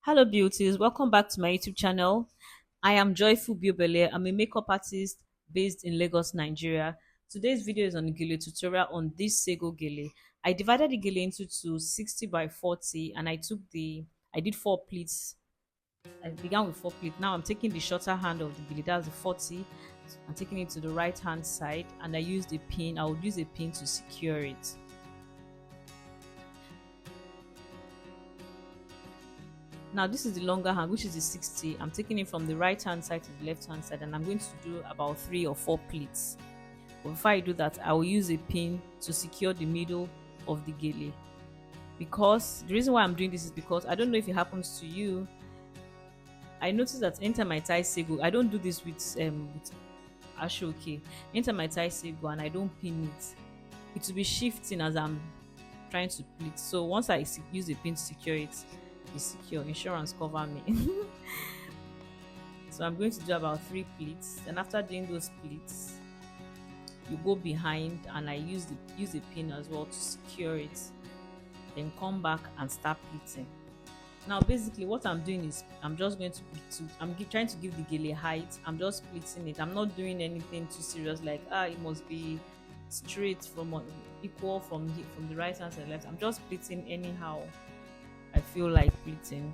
Hello, beauties. Welcome back to my YouTube channel. I am Joyful Biobelle. I'm a makeup artist based in Lagos, Nigeria. Today's video is on the Gele tutorial on this Sego Gele. I divided the Gele into two, 60 by 40, and I did four pleats. I began with four pleats. Now I'm taking the shorter hand of the Gele, that's the 40. I'm taking it to the right hand side, and I used a pin. I would use a pin to secure it. Now this is the longer hand, which is the 60. I'm taking it from the right hand side to the left hand side, and I'm going to do about 3 or 4 pleats. But before I do that, I will use a pin to secure the middle of the gele. Because the reason why I'm doing this is because I don't know if it happens to you. I noticed that anytime I tie sego, I don't do this with ashoke. Anytime I tie sego and I don't pin it, it will be shifting as I'm trying to pleat. So once I use a pin to secure it, be secure. Insurance cover me. So I'm going to do about 3 pleats. And after doing those pleats, you go behind, and I use the pin as well to secure it. Then come back and start pleating. Now basically what I'm doing is I'm just going to trying to give the gele height. I'm just pleating it. I'm not doing anything too serious like it must be straight from equal from the right hand to the left. I'm just pleating anyhow I feel like pleating.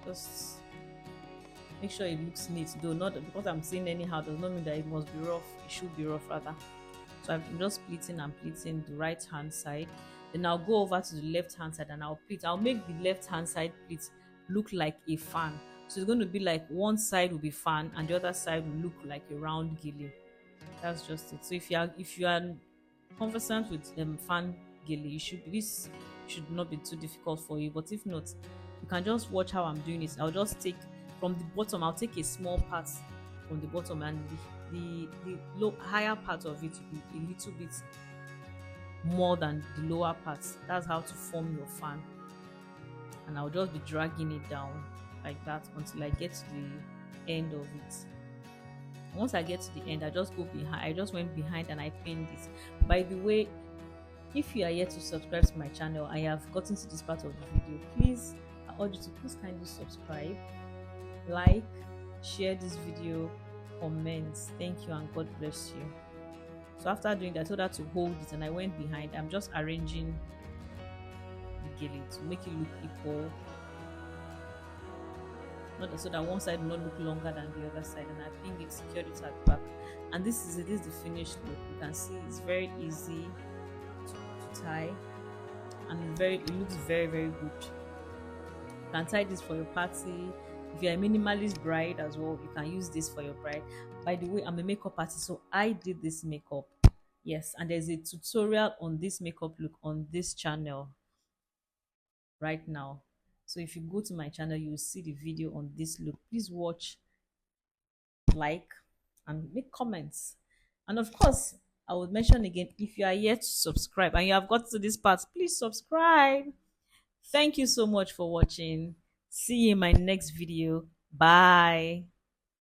Just make sure it looks neat, though not because I'm saying anyhow does not mean that it must be rough. It should be rough rather. So I'm just pleating and pleating the right hand side. Then I'll go over to the left hand side and I'll pleat. I'll make the left hand side pleat look like a fan. So it's going to be like one side will be fan and the other side will look like a round gele. That's just it. So if you are conversant with fan gele, this should not be too difficult for you. But if not, you can just watch how I'm doing it. I'll just take from the bottom. I'll take a small part from the bottom, and the higher part of it will be a little bit more than the lower part. That's how to form your fan. And I'll just be dragging it down like that until I get to the end of it. Once I get to the end, I just go behind. I just went behind and I pinned it. By the way, if you are yet to subscribe to my channel, I have gotten to this part of the video, please, I urge you to please kindly subscribe, like, share this video, comment. Thank you and God bless you. So after doing that, I told her to hold it and I went behind. I'm just arranging the gele to make it look equal, so that one side will not look longer than the other side, and I pinned it, secured it at the back. And this is the finished look. You can see it's very easy to tie, and it looks very, very good. You can tie this for your party. If you're a minimalist bride as well, you can use this for your bride. By the way, I'm a makeup artist, so I did this makeup. Yes, and there's a tutorial on this makeup look on this channel right now. So if you go to my channel, you will see the video on this look. Please watch, like, and make comments. And of course, I would mention again, if you are yet to subscribe and you have got to this part, please subscribe. Thank you so much for watching. See you in my next video. Bye.